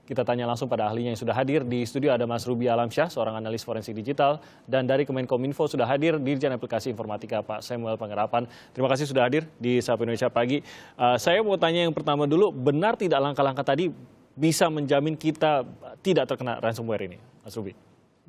Kita tanya langsung pada ahlinya yang sudah hadir. Di studio ada Mas Ruby Alamsyah, seorang analis forensik digital. Dan dari Kemenkominfo sudah hadir Dirjen Aplikasi Informatika Pak Samuel Panggerapan. Terima kasih sudah hadir di Sapa Indonesia Pagi. Saya mau tanya yang pertama dulu, benar tidak langkah-langkah tadi bisa menjamin kita tidak terkena ransomware ini, Mas Ruby?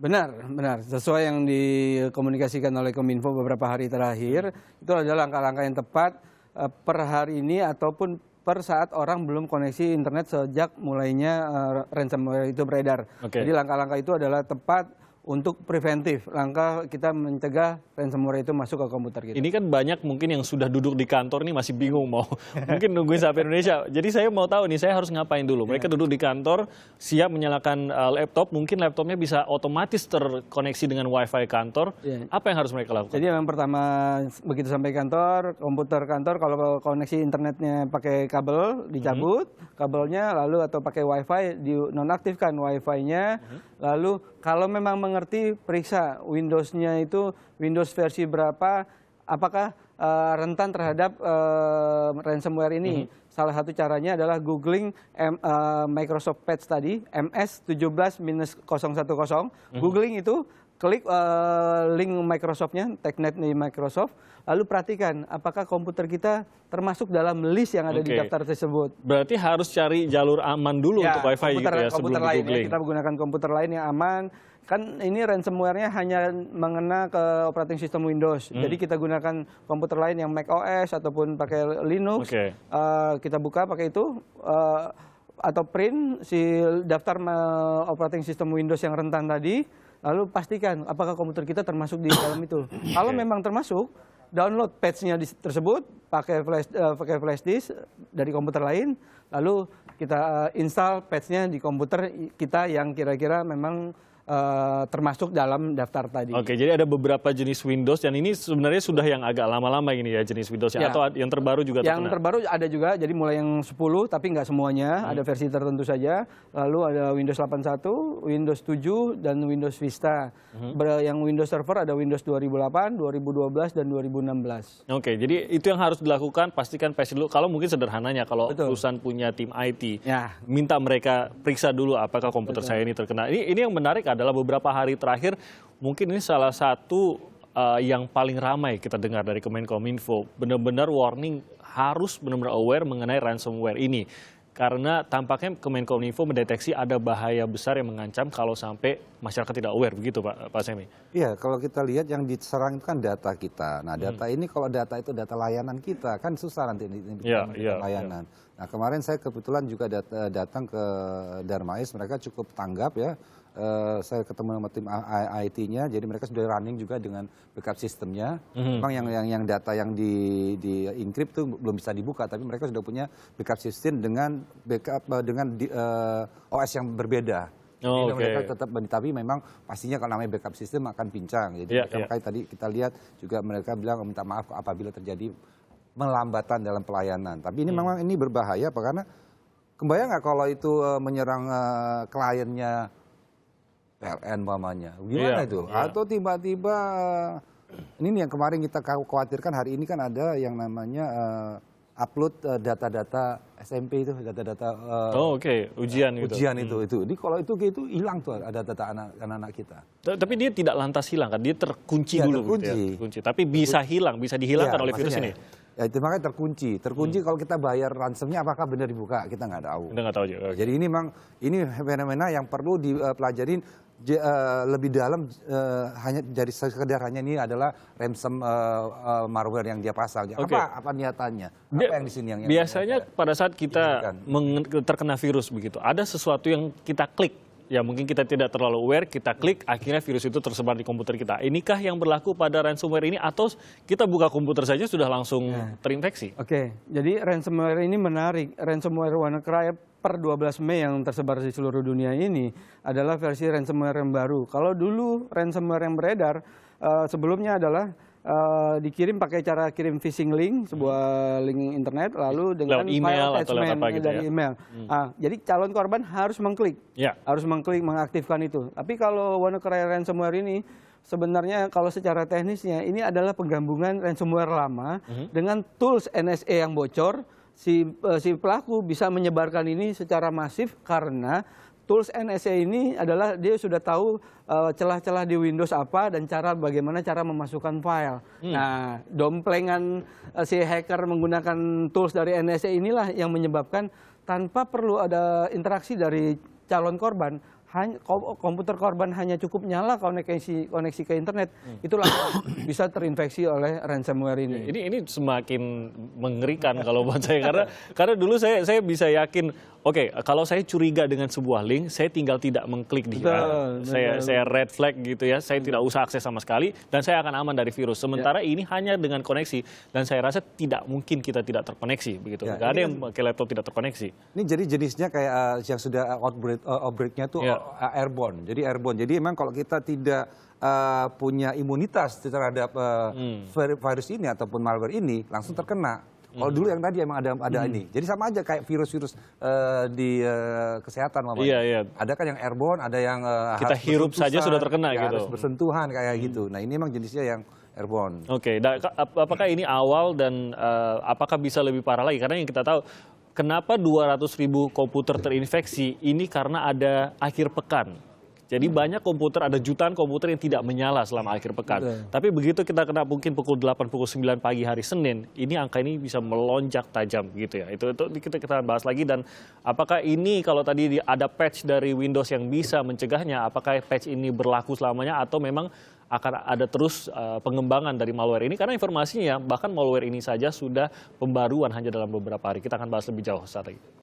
Benar. Sesuai yang dikomunikasikan oleh Kominfo beberapa hari terakhir, itu adalah langkah-langkah yang tepat per hari ini ataupun per saat orang belum koneksi internet sejak mulainya ransomware itu beredar. Jadi langkah-langkah itu adalah tepat untuk preventif, langkah kita mencegah ransomware itu masuk ke komputer kita. Ini kan banyak mungkin yang sudah duduk di kantor nih masih bingung mau mungkin nungguin Sapa Indonesia. Jadi saya mau tahu nih, saya harus ngapain dulu? Mereka duduk di kantor, siap menyalakan laptop, mungkin laptopnya bisa otomatis terkoneksi dengan WiFi kantor. Apa yang harus mereka lakukan? Jadi yang pertama, begitu sampai kantor, komputer kantor, kalau koneksi internetnya pakai kabel, dicabut kabelnya, lalu atau pakai WiFi, dinonaktifkan WiFi-nya, lalu kalau memang mengerti, periksa Windows-nya itu Windows versi berapa, apakah rentan terhadap ransomware ini. Salah satu caranya adalah googling Microsoft Patch tadi, MS17-010. Googling itu, klik link Microsoft-nya, TechNet di Microsoft, lalu perhatikan apakah komputer kita termasuk dalam list yang ada di daftar tersebut. Berarti harus cari jalur aman dulu untuk WiFi gitu ya sebelum lain, googling. Kita menggunakan komputer lain yang aman. Kan ini ransomware-nya hanya mengena ke operating system Windows. Jadi kita gunakan komputer lain yang Mac OS ataupun pakai Linux. Kita buka pakai itu. Atau print si daftar operating system Windows yang rentan tadi. Lalu pastikan apakah komputer kita termasuk di dalam itu. Kalau memang termasuk, download patch-nya tersebut pakai flash disk dari komputer lain, lalu kita install patch-nya di komputer kita yang kira-kira memang termasuk dalam daftar tadi. Jadi ada beberapa jenis Windows, dan ini sebenarnya sudah yang agak lama-lama ini ya jenis Windows atau yang terbaru juga terkena? Yang terbaru ada juga, jadi mulai yang 10 tapi nggak semuanya, ada versi tertentu saja. Lalu ada Windows 81, Windows 7, dan Windows Vista. Yang Windows Server ada Windows 2008, 2012, dan 2016. Jadi itu yang harus dilakukan, pastikan patch dulu. Kalau mungkin sederhananya, kalau perusahaan punya tim IT, minta mereka periksa dulu apakah komputer saya ini terkena. Ini yang menarik adalah beberapa hari terakhir, mungkin ini salah satu yang paling ramai kita dengar dari Kemenkominfo. Benar-benar warning, harus benar-benar aware mengenai ransomware ini. Karena tampaknya Kemenkominfo mendeteksi ada bahaya besar yang mengancam kalau sampai masyarakat tidak aware, begitu Pak Semi? Iya, kalau kita lihat yang diserang itu kan data kita. Nah, data ini kalau data itu data layanan kita, kan susah nanti layanan. Nah, kemarin saya kebetulan juga datang ke Darmais, mereka cukup tanggap ya. Saya ketemu sama tim IT-nya, jadi mereka sudah running juga dengan backup sistemnya. Memang yang data yang di encrypt itu belum bisa dibuka, tapi mereka sudah punya backup system dengan OS yang berbeda. Jadi mereka tetap, tapi memang pastinya kalau namanya backup system akan pincang. Jadi makanya tadi kita lihat juga mereka bilang minta maaf apabila terjadi melambatan dalam pelayanan. Tapi ini memang ini berbahaya, karena kebayang nggak kalau itu menyerang kliennya PLN umpamanya, gimana itu? Atau tiba-tiba ini nih yang kemarin kita khawatirkan, hari ini kan ada yang namanya upload data-data SMP itu, data-data ujian gitu. Ujian itu. Jadi kalau itu hilang tuh ada data anak-anak kita. Tapi dia tidak lantas hilang kan, dia terkunci dulu. Terkunci. Tapi bisa hilang, bisa dihilangkan oleh virus ini. Ya itu makanya terkunci. Kalau kita bayar ransomnya apakah benar dibuka, kita nggak tahu. Kita nggak tahu juga. Jadi ini memang fenomena yang perlu dipelajarin lebih dalam, hanya dari sekedar hanya ini adalah ransom malware yang dia pasang. Apa niatannya? Apa yang di sini yang biasanya pada saat kita terkena virus begitu, ada sesuatu yang kita klik. Ya mungkin kita tidak terlalu aware, kita klik, akhirnya virus itu tersebar di komputer kita. Inikah yang berlaku pada ransomware ini, atau kita buka komputer saja sudah langsung terinfeksi? Jadi ransomware ini menarik. Ransomware WannaCry per 12 Mei yang tersebar di seluruh dunia ini adalah versi ransomware yang baru. Kalau dulu ransomware yang beredar sebelumnya adalah dikirim pakai cara kirim phishing link, sebuah link internet, lalu dengan email atau apa gitu dari email. Jadi calon korban harus mengklik, mengaktifkan itu. Tapi kalau WannaCry ransomware ini sebenarnya kalau secara teknisnya ini adalah penggabungan ransomware lama dengan tools NSA yang bocor si pelaku bisa menyebarkan ini secara masif karena tools NSA ini adalah dia sudah tahu celah-celah di Windows apa dan bagaimana cara memasukkan file. Nah, domplengan si hacker menggunakan tools dari NSA inilah yang menyebabkan tanpa perlu ada interaksi dari calon korban, komputer korban hanya cukup nyala koneksi ke internet, itulah bisa terinfeksi oleh ransomware ini. Ini semakin mengerikan kalau buat saya karena dulu saya bisa yakin, oke, kalau saya curiga dengan sebuah link, saya tinggal tidak mengklik di sana. Saya red flag gitu ya, saya tidak usah akses sama sekali dan saya akan aman dari virus. Sementara ini hanya dengan koneksi dan saya rasa tidak mungkin kita tidak terkoneksi begitu. Nggak ada yang pakai laptop tidak terkoneksi. Ini jadi jenisnya kayak yang sudah outbreak-nya tuh airborne. Jadi airborne. Jadi memang kalau kita tidak punya imunitas terhadap virus ini ataupun malware ini langsung terkena. Kalau dulu yang tadi emang ada ini. Jadi sama aja kayak virus-virus di kesehatan mamanya. Iya. Ada kan yang airborne, ada yang kita hirup saja sudah terkena gitu. Harus bersentuhan kayak gitu. Nah, ini emang jenisnya yang airborne. Oke, apakah ini awal dan apakah bisa lebih parah lagi? Karena yang kita tahu kenapa 200.000 komputer terinfeksi ini karena ada akhir pekan. Jadi banyak komputer, ada jutaan komputer yang tidak menyala selama akhir pekan. Tapi begitu kita kena mungkin pukul 8, pukul 9 pagi hari Senin, ini angka ini bisa melonjak tajam gitu ya. Itu kita bahas lagi. Dan apakah ini kalau tadi ada patch dari Windows yang bisa mencegahnya, apakah patch ini berlaku selamanya atau memang akan ada terus pengembangan dari malware ini? Karena informasinya bahkan malware ini saja sudah pembaruan hanya dalam beberapa hari. Kita akan bahas lebih jauh saat lagi.